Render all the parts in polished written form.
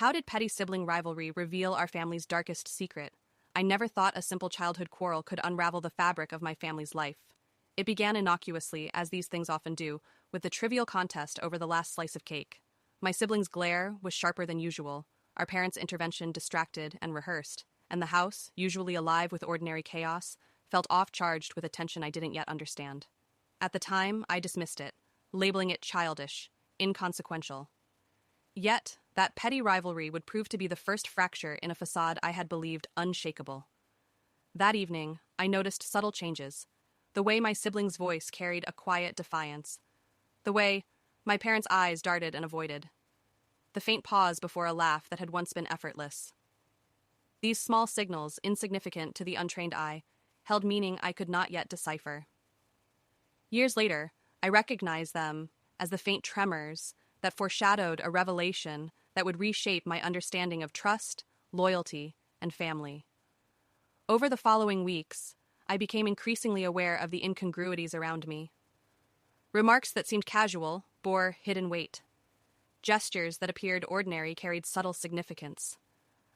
How did petty sibling rivalry reveal our family's darkest secret? I never thought a simple childhood quarrel could unravel the fabric of my family's life. It began innocuously, as these things often do, with the trivial contest over the last slice of cake. My siblings' glare was sharper than usual, our parents' intervention distracted and rehearsed, and the house, usually alive with ordinary chaos, felt off-charged with a tension I didn't yet understand. At the time, I dismissed it, labeling it childish, inconsequential. Yet, that petty rivalry would prove to be the first fracture in a facade I had believed unshakable. That evening, I noticed subtle changes. The way my sibling's voice carried a quiet defiance. The way my parents' eyes darted and avoided. The faint pause before a laugh that had once been effortless. These small signals, insignificant to the untrained eye, held meaning I could not yet decipher. Years later, I recognized them as the faint tremors that foreshadowed a revelation that would reshape my understanding of trust, loyalty, and family. Over the following weeks, I became increasingly aware of the incongruities around me. Remarks that seemed casual bore hidden weight. Gestures that appeared ordinary carried subtle significance.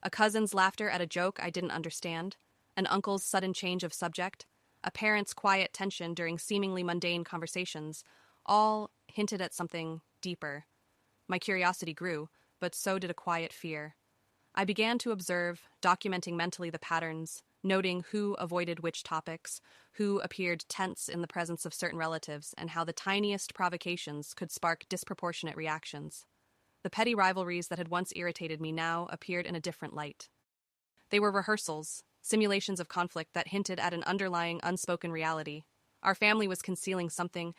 A cousin's laughter at a joke I didn't understand, an uncle's sudden change of subject, a parent's quiet tension during seemingly mundane conversations, all hinted at something deeper. My curiosity grew, but so did a quiet fear. I began to observe, documenting mentally the patterns, noting who avoided which topics, who appeared tense in the presence of certain relatives, and how the tiniest provocations could spark disproportionate reactions. The petty rivalries that had once irritated me now appeared in a different light. They were rehearsals, simulations of conflict that hinted at an underlying unspoken reality. Our family was concealing something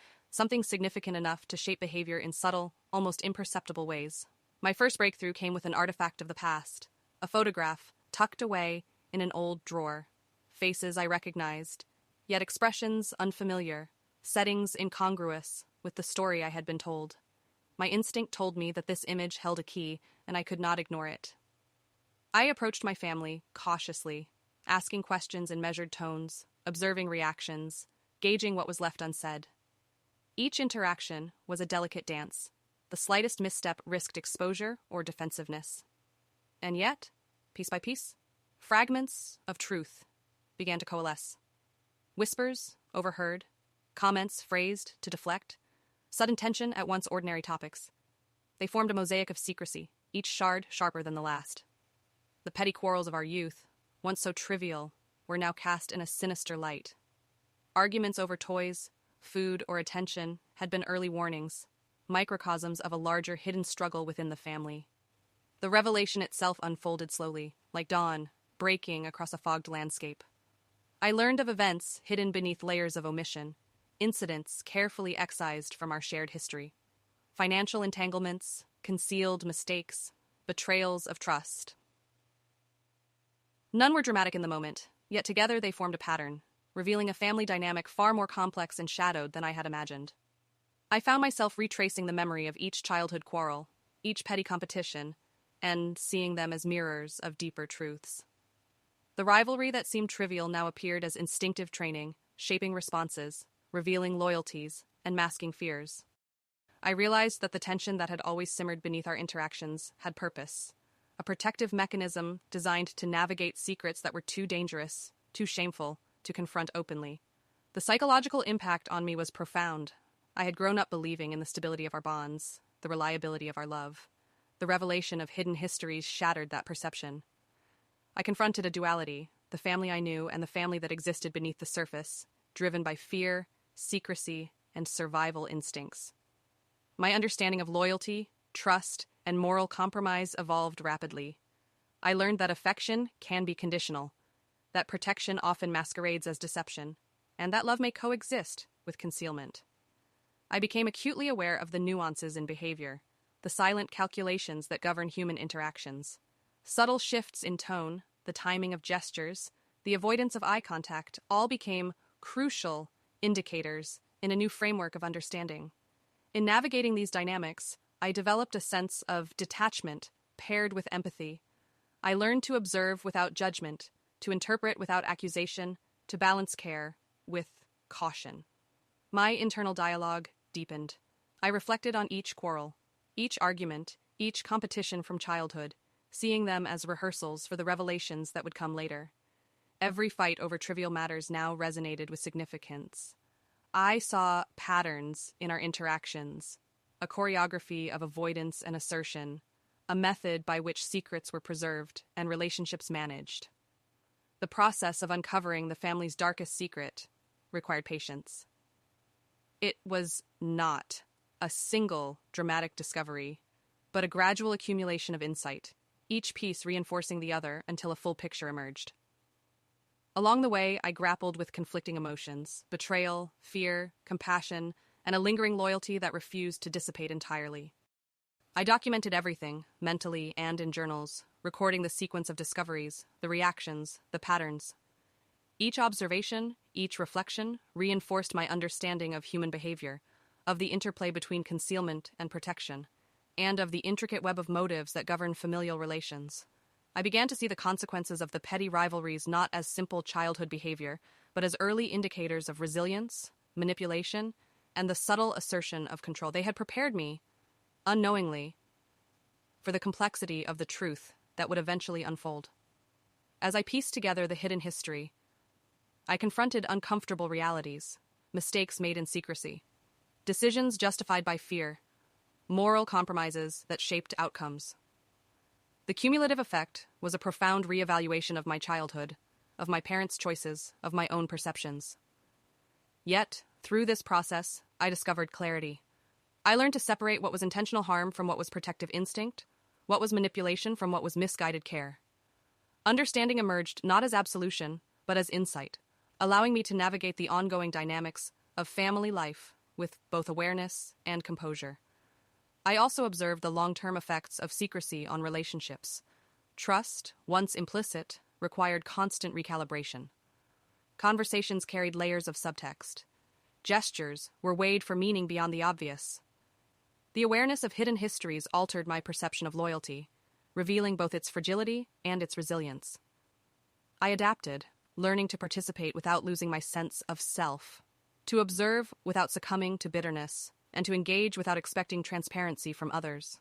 significant enough to shape behavior in subtle, almost imperceptible ways. My first breakthrough came with an artifact of the past, a photograph tucked away in an old drawer. Faces I recognized, yet expressions unfamiliar, settings incongruous with the story I had been told. My instinct told me that this image held a key, and I could not ignore it. I approached my family cautiously, asking questions in measured tones, observing reactions, gauging what was left unsaid. Each interaction was a delicate dance. The slightest misstep risked exposure or defensiveness. And yet, piece by piece, fragments of truth began to coalesce. Whispers overheard, comments phrased to deflect, sudden tension at once ordinary topics. They formed a mosaic of secrecy, each shard sharper than the last. The petty quarrels of our youth, once so trivial, were now cast in a sinister light. Arguments over toys, food, or attention had been early warnings, microcosms of a larger hidden struggle within the family. The revelation itself unfolded slowly, like dawn, breaking across a fogged landscape. I learned of events hidden beneath layers of omission, incidents carefully excised from our shared history. Financial entanglements, concealed mistakes, betrayals of trust. None were dramatic in the moment, yet together they formed a pattern, revealing a family dynamic far more complex and shadowed than I had imagined. I found myself retracing the memory of each childhood quarrel, each petty competition, and seeing them as mirrors of deeper truths. The rivalry that seemed trivial now appeared as instinctive training, shaping responses, revealing loyalties, and masking fears. I realized that the tension that had always simmered beneath our interactions had purpose, a protective mechanism designed to navigate secrets that were too dangerous, too shameful, to confront openly. The psychological impact on me was profound. I had grown up believing in the stability of our bonds, the reliability of our love. The revelation of hidden histories shattered that perception. I confronted a duality, the family I knew and the family that existed beneath the surface, driven by fear, secrecy, and survival instincts. My understanding of loyalty, trust, and moral compromise evolved rapidly. I learned that affection can be conditional, that protection often masquerades as deception, and that love may coexist with concealment. I became acutely aware of the nuances in behavior, the silent calculations that govern human interactions. Subtle shifts in tone, the timing of gestures, the avoidance of eye contact all became crucial indicators in a new framework of understanding. In navigating these dynamics, I developed a sense of detachment paired with empathy. I learned to observe without judgment, to interpret without accusation, to balance care with caution. My internal dialogue deepened. I reflected on each quarrel, each argument, each competition from childhood, seeing them as rehearsals for the revelations that would come later. Every fight over trivial matters now resonated with significance. I saw patterns in our interactions, a choreography of avoidance and assertion, a method by which secrets were preserved and relationships managed. The process of uncovering the family's darkest secret required patience. It was not a single dramatic discovery, but a gradual accumulation of insight, each piece reinforcing the other until a full picture emerged. Along the way, I grappled with conflicting emotions: betrayal, fear, compassion, and a lingering loyalty that refused to dissipate entirely. I documented everything, mentally and in journals, recording the sequence of discoveries, the reactions, the patterns. Each observation, each reflection, reinforced my understanding of human behavior, of the interplay between concealment and protection, and of the intricate web of motives that govern familial relations. I began to see the consequences of the petty rivalries not as simple childhood behavior, but as early indicators of resilience, manipulation, and the subtle assertion of control. They had prepared me, unknowingly, for the complexity of the truth that would eventually unfold. As I pieced together the hidden history, I confronted uncomfortable realities, mistakes made in secrecy, decisions justified by fear, moral compromises that shaped outcomes. The cumulative effect was a profound reevaluation of my childhood, of my parents' choices, of my own perceptions. Yet, through this process, I discovered clarity. I learned to separate what was intentional harm from what was protective instinct, what was manipulation from what was misguided care. Understanding emerged not as absolution, but as insight, allowing me to navigate the ongoing dynamics of family life with both awareness and composure. I also observed the long-term effects of secrecy on relationships. Trust, once implicit, required constant recalibration. Conversations carried layers of subtext. Gestures were weighed for meaning beyond the obvious. The awareness of hidden histories altered my perception of loyalty, revealing both its fragility and its resilience. I adapted, learning to participate without losing my sense of self, to observe without succumbing to bitterness, and to engage without expecting transparency from others.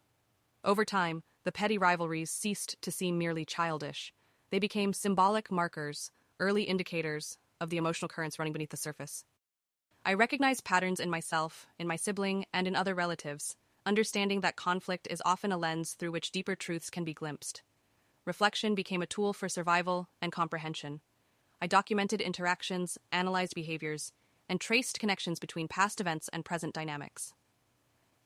Over time, the petty rivalries ceased to seem merely childish. They became symbolic markers, early indicators of the emotional currents running beneath the surface. I recognized patterns in myself, in my sibling, and in other relatives, understanding that conflict is often a lens through which deeper truths can be glimpsed. Reflection became a tool for survival and comprehension. I documented interactions, analyzed behaviors, and traced connections between past events and present dynamics.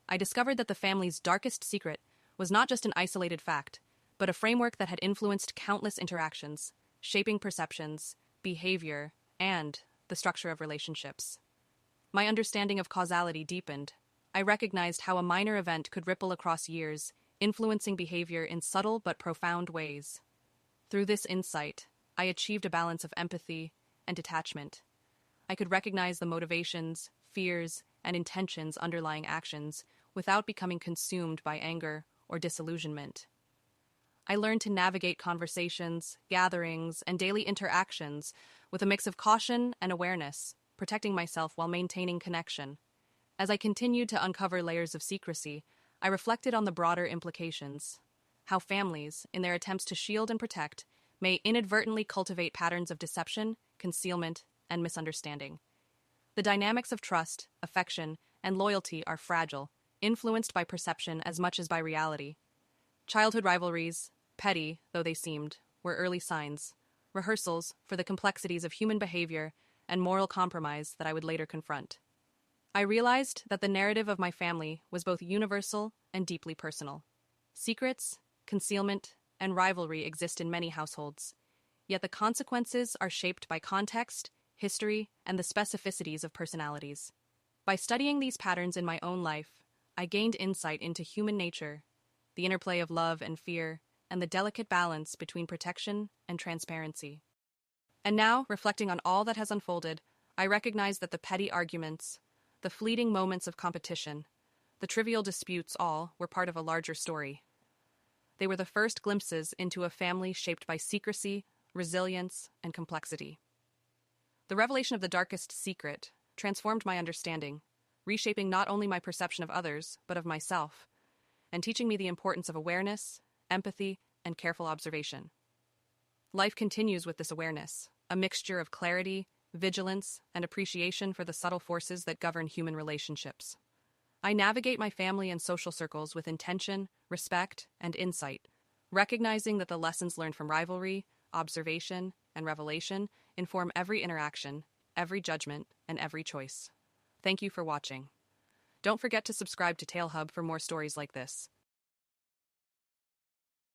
I discovered that the family's darkest secret was not just an isolated fact, but a framework that had influenced countless interactions, shaping perceptions, behavior, and the structure of relationships. My understanding of causality deepened. I recognized how a minor event could ripple across years, influencing behavior in subtle but profound ways. Through this insight, I achieved a balance of empathy and detachment. I could recognize the motivations, fears, and intentions underlying actions without becoming consumed by anger or disillusionment. I learned to navigate conversations, gatherings, and daily interactions with a mix of caution and awareness, protecting myself while maintaining connection. As I continued to uncover layers of secrecy, I reflected on the broader implications: how families, in their attempts to shield and protect, may inadvertently cultivate patterns of deception, concealment, and misunderstanding. The dynamics of trust, affection, and loyalty are fragile, influenced by perception as much as by reality. Childhood rivalries, petty though they seemed, were early signs, rehearsals for the complexities of human behavior and moral compromise that I would later confront. I realized that the narrative of my family was both universal and deeply personal. Secrets, concealment, and rivalry exist in many households, yet the consequences are shaped by context, history, and the specificities of personalities. By studying these patterns in my own life, I gained insight into human nature, the interplay of love and fear, and the delicate balance between protection and transparency. And now, reflecting on all that has unfolded, I recognize that the petty arguments, the fleeting moments of competition, the trivial disputes all were part of a larger story. They were the first glimpses into a family shaped by secrecy, resilience, and complexity. The revelation of the darkest secret transformed my understanding, reshaping not only my perception of others, but of myself, and teaching me the importance of awareness, empathy, and careful observation. Life continues with this awareness, a mixture of clarity, vigilance, and appreciation for the subtle forces that govern human relationships. I navigate my family and social circles with intention, respect, and insight, recognizing that the lessons learned from rivalry, observation, and revelation inform every interaction, every judgment, and every choice. Thank you for watching. Don't forget to subscribe to Tale Hub for more stories like this.